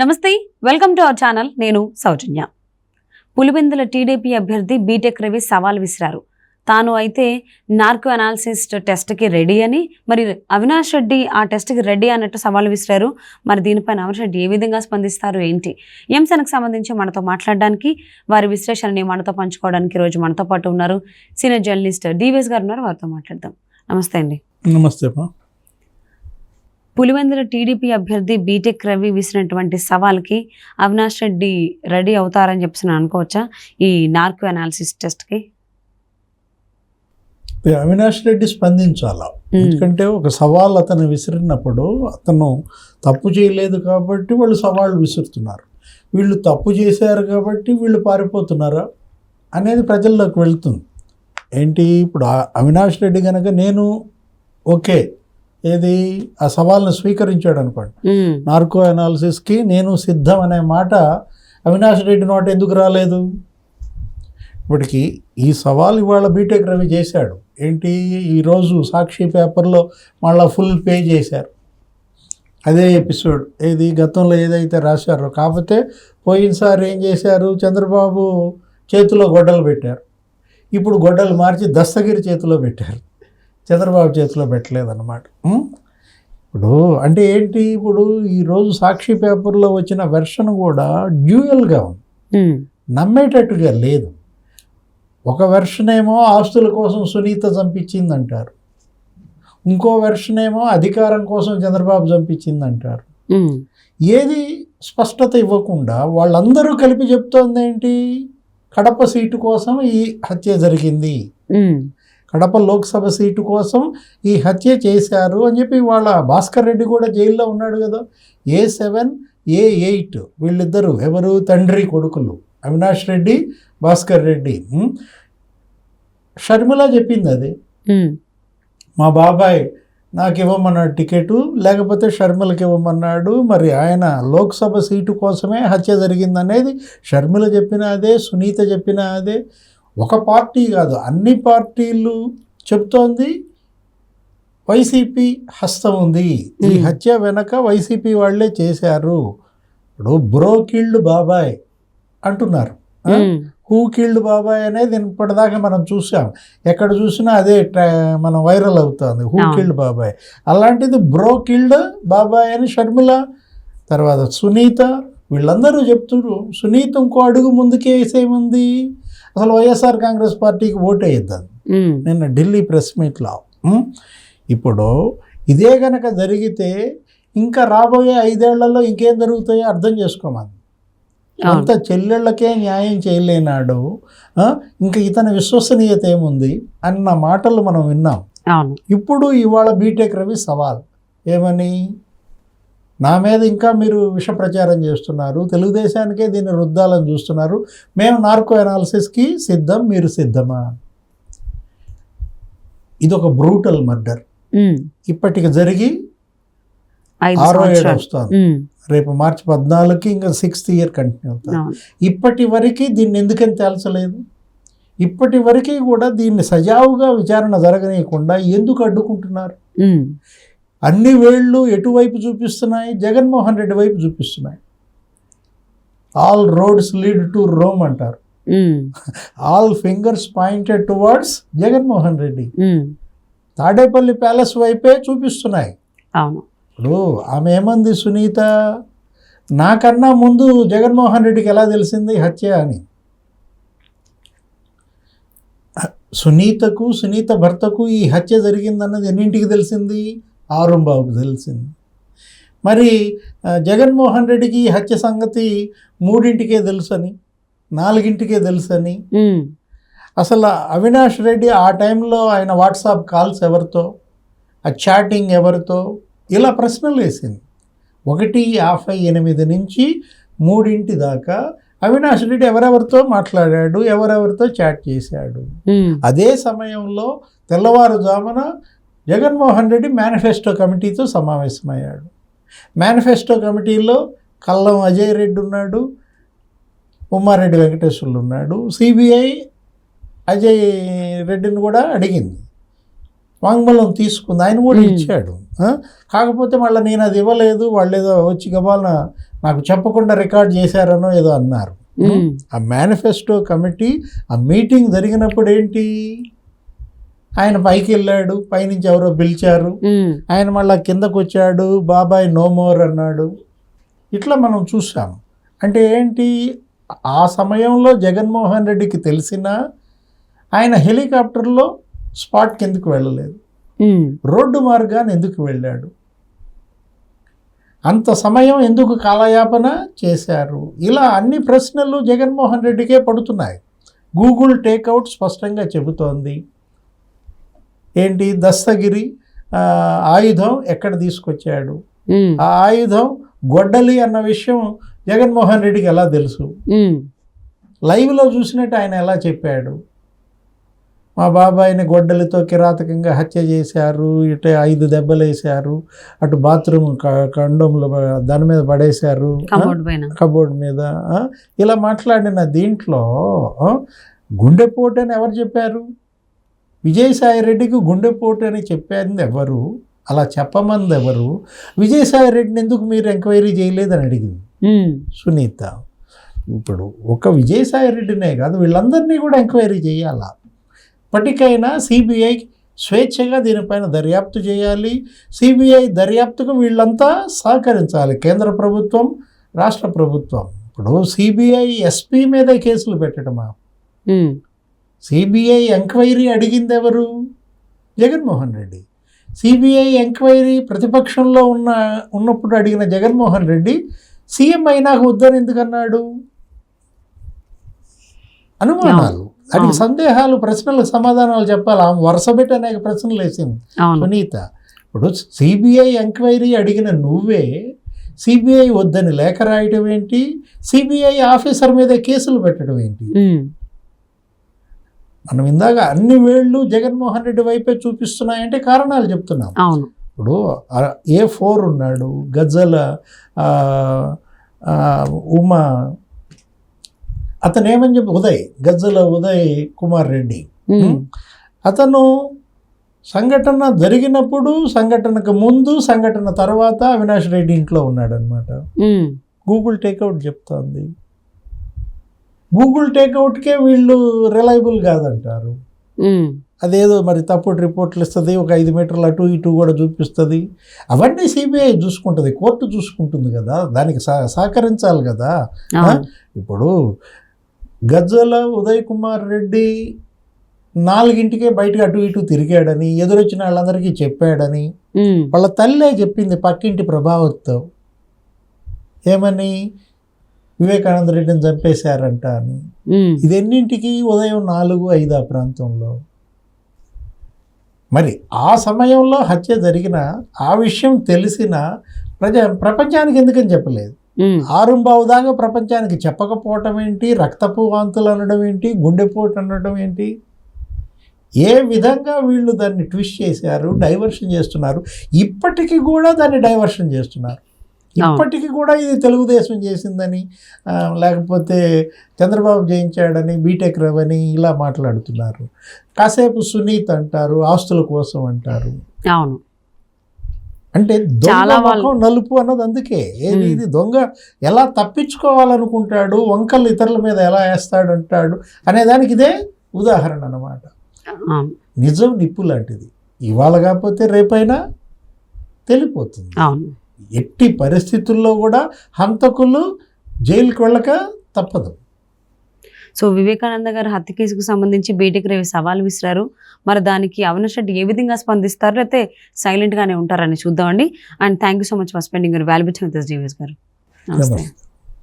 నమస్తే, welcome to our channel. నేను సౌజన్య. Pulivendula TDP అభ్యర్థి బీటెక్ రవి సవాల్ విసిరారు. తాను అయితే నార్కో అనాలిసిస్ టెస్ట్కి రెడీ అని, మరి అవినాష్ రెడ్డి ఆ టెస్ట్కి రెడీ అన్నట్టు సవాల్ విసిరారు. మరి దీనిపైన అవినాష్ రెడ్డి ఏ విధంగా స్పందిస్తారు ఏంటి, ఈ అంశానికి సంబంధించి మనతో మాట్లాడడానికి, వారి విశ్లేషణని మనతో పంచుకోవడానికి ఈరోజు మనతో పాటు ఉన్నారు సీనియర్ జర్నలిస్ట్ డివిఎస్ గారు ఉన్నారు. వారితో మాట్లాడదాం. నమస్తే అండి. నమస్తే. పులివెందుల టీడీపీ అభ్యర్థి బీటెక్ రవి విసిరినటువంటి సవాల్కి అవినాష్ రెడ్డి రెడీ అవుతారని చెప్పి అనుకోవచ్చా ఈ నార్కో అనాలిసిస్ టెస్ట్కి? అవినాష్ రెడ్డి స్పందించాలా, ఎందుకంటే ఒక సవాల్ అతను విసిరినప్పుడు అతను తప్పు చేయలేదు కాబట్టి వాళ్ళు సవాళ్ళు విసురుతున్నారు, వీళ్ళు తప్పు చేశారు కాబట్టి వీళ్ళు పారిపోతున్నారా అనేది ప్రజల్లోకి వెళ్తుంది. ఏంటి ఇప్పుడు అవినాష్ రెడ్డి కనుక నేను ఓకే ఏది ఆ సవాల్ను స్వీకరించాడు అనుకోండి, నార్కో అనాలిసిస్కి నేను సిద్ధం అనే మాట అవినాష్ రెడ్డి నోట ఎందుకు రాలేదు? ఇప్పటికి ఈ సవాల్ ఇవాళ బీటెక్ రవి చేశాడు. ఏంటి ఈరోజు సాక్షి పేపర్లో మళ్ళీ ఫుల్ పేజ్ చేశారు, అదే ఎపిసోడ్ ఏది గతంలో ఏదైతే రాశారో. కాకపోతే పోయినసారి ఏం చేశారు, చంద్రబాబు చేతిలో గొడ్డలు పెట్టారు, ఇప్పుడు గొడ్డలు మార్చి దస్తగిరి చేతిలో పెట్టారు, చంద్రబాబు చేతిలో పెట్టలేదన్నమాట. ఇప్పుడు అంటే ఏంటి, ఇప్పుడు ఈరోజు సాక్షి పేపర్లో వచ్చిన వెర్షన్ కూడా డ్యూయల్గా ఉంది, నమ్మేటట్టుగా లేదు. ఒక వెర్షన్ ఏమో ఆస్తుల కోసం సునీత చంపించిందంటారు, ఇంకో వెర్షన్ ఏమో అధికారం కోసం చంద్రబాబు చంపించిందంటారు. ఏది స్పష్టత ఇవ్వకుండా వాళ్ళందరూ కలిపి చెప్తోంది ఏంటి, కడప సీటు కోసం ఈ హత్య జరిగింది, కడప లోక్సభ సీటు కోసం ఈ హత్య చేశారు అని చెప్పి వాళ్ళ భాస్కర్ రెడ్డి కూడా జైల్లో ఉన్నాడు కదా. A7 A8 వీళ్ళిద్దరూ ఎవరు, తండ్రి కొడుకులు, అవినాష్ రెడ్డి భాస్కర్ రెడ్డి. షర్మిల చెప్పింది అది, మా బాబాయ్ నాకు ఇవ్వమన్నాడు టికెటు, లేకపోతే షర్మిలకి ఇవ్వమన్నాడు, మరి ఆయన లోక్సభ సీటు కోసమే హత్య జరిగిందనేది షర్మిల చెప్పిన అదే, సునీత చెప్పిన అదే. ఒక పార్టీ కాదు, అన్ని పార్టీలు చెప్తోంది వైసీపీ హస్తం ఉంది, ఈ హత్య వెనక వైసీపీ వాళ్ళే చేశారు. ఇప్పుడు బ్రో కిల్డ్ బాబాయ్ అంటున్నారు, హూ కిల్డ్ బాబాయ్ అనేది ఇప్పటిదాకా మనం చూసాం, ఎక్కడ చూసినా అదే మనం వైరల్ అవుతుంది, హూ కిల్డ్ బాబాయ్. అలాంటిది బ్రో కిల్డ్ బాబాయ్ అని షర్మిల, తర్వాత సునీత, వీళ్ళందరూ చెప్తున్నారు. సునీత ఇంకో అడుగు ముందుకే వేసేముంది, అసలు వైఎస్ఆర్ కాంగ్రెస్ పార్టీకి ఓటు వేయద్దాం నిన్న ఢిల్లీ ప్రెస్ మీట్లో. ఇప్పుడు ఇదే కనుక జరిగితే ఇంకా రాబోయే 5 ఏళ్లలో ఇంకేం జరుగుతాయో అర్థం చేసుకోమని. అంత చెల్లెళ్ళకే న్యాయం చేయలేనాడు, ఇంకా ఇతని విశ్వసనీయత ఏముంది అన్న మాటలు మనం విన్నాం. ఇప్పుడు ఇవాళ బీటెక్ రవి సవాల్ ఏమని, నా మీద ఇంకా మీరు విష ప్రచారం చేస్తున్నారు, తెలుగుదేశానికే దీన్ని రుద్దాలని చూస్తున్నారు, మేము నార్కో అనాలిసిస్కి సిద్ధం, మీరు సిద్ధమా? ఇది ఒక బ్రూటల్ మర్డర్, ఇప్పటికి జరిగి 6వ ఏడు వస్తుంది, రేపు మార్చి 14కి ఇంకా 6th ఇయర్ కంటిన్యూ అవుతుంది. ఇప్పటి వరకు దీన్ని ఎందుకని తేల్చలేదు? ఇప్పటి వరకు కూడా దీన్ని సజావుగా విచారణ జరగనీయకుండా ఎందుకు అడ్డుకుంటున్నారు? అన్ని వేళ్ళు ఎటువైపు చూపిస్తున్నాయి, జగన్మోహన్ రెడ్డి వైపు చూపిస్తున్నాయి. All roads lead to Rome అంటారు, all fingers pointed towards Jaganmohan Reddy. Tadepalli palace వైపే చూపిస్తున్నాయి. ఇప్పుడు ఆమె ఏమంది, సునీత నాకన్నా ముందు జగన్మోహన్ రెడ్డికి ఎలా తెలిసింది హత్య అని. సునీతకు, సునీత భర్తకు ఈ హత్య జరిగిందన్నది ఎన్నింటికి తెలిసింది? ఆరుంబాబుకు తెలిసింది. మరి జగన్మోహన్ రెడ్డికి ఈ హత్య సంగతి 3ంటికే తెలుసని, 4ంటికే తెలుసని. అసలు అవినాష్ రెడ్డి ఆ టైంలో ఆయన వాట్సాప్ కాల్స్ ఎవరితో, ఆ చాటింగ్ ఎవరితో, ఇలా ప్రశ్నలు వేసింది. 1:58 నుంచి 3 దాకా అవినాష్ రెడ్డి ఎవరెవరితో మాట్లాడాడు, ఎవరెవరితో చాట్ చేశాడు. అదే సమయంలో తెల్లవారుజామున జగన్మోహన్ రెడ్డి మేనిఫెస్టో కమిటీతో సమావేశమయ్యాడు. మేనిఫెస్టో కమిటీలో కల్లం అజయ్ రెడ్డి ఉన్నాడు, ఉమ్మారెడ్డి వెంకటేశ్వర్లు ఉన్నాడు. సిబిఐ అజయ్ రెడ్డిని కూడా అడిగింది, వాంగ్మూలం తీసుకుంది, ఆయన కూడా ఇచ్చాడు. కాకపోతే మళ్ళీ నేను అది ఇవ్వలేదు, వాళ్ళు ఏదో వచ్చి గబాలన నాకు చెప్పకుండా రికార్డ్ చేశారనో ఏదో అన్నారు. ఆ మేనిఫెస్టో కమిటీ ఆ మీటింగ్ జరిగినప్పుడు ఏంటి, ఆయన పైకి వెళ్ళాడు, పైనుంచి ఎవరో పిలిచారు, ఆయన మళ్ళా కిందకు వచ్చాడు, బాబాయ్ నో మోర్ అన్నాడు. ఇట్లా మనం చూసాం. అంటే ఏంటి, ఆ సమయంలో జగన్మోహన్ రెడ్డికి తెలిసినా ఆయన హెలికాప్టర్లో స్పాట్ కిందకు వెళ్ళలేదు, రోడ్డు మార్గాన్ని ఎందుకు వెళ్ళాడు, అంత సమయం ఎందుకు కాలయాపన చేశారు, ఇలా అన్ని ప్రశ్నలు జగన్మోహన్ రెడ్డికే పడుతున్నాయి. గూగుల్ టేక్అవుట్ స్పష్టంగా చెబుతోంది. ఏంటి, దస్తగిరి ఆయుధం ఎక్కడ తీసుకొచ్చాడు, ఆ ఆయుధం గొడ్డలి అన్న విషయం జగన్మోహన్ రెడ్డికి ఎలా తెలుసు, లైవ్లో చూసినట్టు ఆయన ఎలా చెప్పాడు, మా బాబాయిని గొడ్డలితో కిరాతకంగా హత్య చేశారు, ఇటు 5 దెబ్బలు వేశారు, అటు బాత్రూమ్ కండంలో దాని మీద పడేశారు, కబోర్డ్ మీద, ఇలా మాట్లాడిన దీంట్లో గుండెపోటు అని ఎవరు చెప్పారు, విజయసాయి రెడ్డికి గుండెపోటు అని చెప్పారు ఎవరు, అలా చెప్పమంది ఎవరు, విజయసాయి రెడ్డిని ఎందుకు మీరు ఎంక్వైరీ చేయలేదని అడిగింది సునీత. ఇప్పుడు ఒక విజయసాయి రెడ్డినే కాదు, వీళ్ళందరినీ కూడా ఎంక్వైరీ చేయాలా, ఇప్పటికైనా సిబిఐ స్వేచ్ఛగా దీనిపైన దర్యాప్తు చేయాలి. సిబిఐ దర్యాప్తుకు వీళ్ళంతా సహకరించాలి, కేంద్ర ప్రభుత్వం, రాష్ట్ర ప్రభుత్వం. ఇప్పుడు సిబిఐ ఎస్పీ మీద కేసులు పెట్టడమా, సిబిఐ ఎంక్వైరీ అడిగింది ఎవరు, జగన్మోహన్ రెడ్డి. సిబిఐ ఎంక్వైరీ ప్రతిపక్షంలో ఉన్నప్పుడు అడిగిన జగన్మోహన్ రెడ్డి సీఎం అయినాక వద్దని ఎందుకన్నాడు, అనుమానాలు, అడిగి సందేహాలు, ప్రశ్నలకు సమాధానాలు చెప్పాలి. ఆమె వరుసపెట్టి అనేక ప్రశ్నలు వేసింది సునీత. ఇప్పుడు సిబిఐ ఎంక్వైరీ అడిగిన నువ్వే సిబిఐ వద్దని లేఖ రాయటం ఏంటి, సిబిఐ ఆఫీసర్ మీద కేసులు పెట్టడం ఏంటి? మనం ఇందాక అన్ని వేళ్ళు జగన్మోహన్ రెడ్డి వైపే చూపిస్తున్నాయంటే కారణాలు చెప్తున్నాం. ఇప్పుడు A4 ఉన్నాడు, గజ్జల ఉమా, అతను ఏమని చెప్పి గజ్జల ఉదయ్ కుమార్ రెడ్డి, అతను సంఘటన జరిగినప్పుడు, సంఘటనకు ముందు, సంఘటన తర్వాత అవినాష్ రెడ్డి ఇంట్లో ఉన్నాడు అనమాట. గూగుల్ టేక్అవుట్ చెప్తోంది. గూగుల్ టేక్అవుట్కే వీళ్ళు రిలయబుల్ కాదంటారు. అదేదో మరి తప్పుడు రిపోర్ట్లు ఇస్తుంది, ఒక 5 మీటర్లు అటు ఇటు కూడా చూపిస్తుంది. అవన్నీ సిబిఐ చూసుకుంటుంది, కోర్టు చూసుకుంటుంది కదా, దానికి సహకరించాలి కదా. ఇప్పుడు గజ్జల ఉదయ్ కుమార్ రెడ్డి 4ంటికే బయటకు అటు ఇటు తిరిగాడని ఎదురొచ్చిన వాళ్ళందరికీ చెప్పాడని వాళ్ళ తల్లే చెప్పింది పక్కింటి ప్రభావత్తో. ఏమని, వివేకానంద రెడ్డిని చంపేశారంట అని. ఇది ఎన్నింటికి, ఉదయం 4-5 ఆ ప్రాంతంలో. మరి ఆ సమయంలో హత్య జరిగిన ఆ విషయం తెలిసిన ప్రపంచానికి ఎందుకని చెప్పలేదు, 6:15 దాకా ప్రపంచానికి చెప్పకపోవటం ఏంటి, రక్తపు వాంతులు అనడం ఏంటి, గుండెపోటు అనడం ఏంటి? ఏ విధంగా వీళ్ళు దాన్ని ట్విస్ట్ చేశారు, డైవర్షన్ చేస్తున్నారు. ఇప్పటికీ కూడా దాన్ని డైవర్షన్ చేస్తున్నారు. ఇప్పటికీ కూడా ఇది తెలుగుదేశం చేసిందని, లేకపోతే చంద్రబాబు జయించాడని, బీటెక్ రవని ఇలా మాట్లాడుతున్నారు. కాసేపు సునీత్ అంటారు, ఆస్తుల కోసం అంటారు. అవును, అంటే దొంగ ముఖం నలుపు అన్నది అందుకే. ఇది దొంగ ఎలా తప్పించుకోవాలనుకుంటాడు, వంకలు ఇతరుల మీద ఎలా వేస్తాడు అంటాడు అనేదానికి ఇదే ఉదాహరణ అన్నమాట. నిజం నిప్పు లాంటిది, ఇవాళ కాకపోతే రేపైనా తెలిపోతుంది. ఎట్టి పరిస్థితుల్లో కూడా హంతకులు జైలుకి వెళ్ళక తప్పదు. సో వివేకానంద గారు హత్య కేసుకు సంబంధించి బీటెక్ రవి సవాల్ విసిరారు. మరి దానికి అవినాష్ రెడ్డి ఏ విధంగా స్పందిస్తారు, లేకపోతే సైలెంట్గానే ఉంటారని చూద్దామండి. And thank you so much for spending your valuable time with us, GVS గారు. నమస్తే.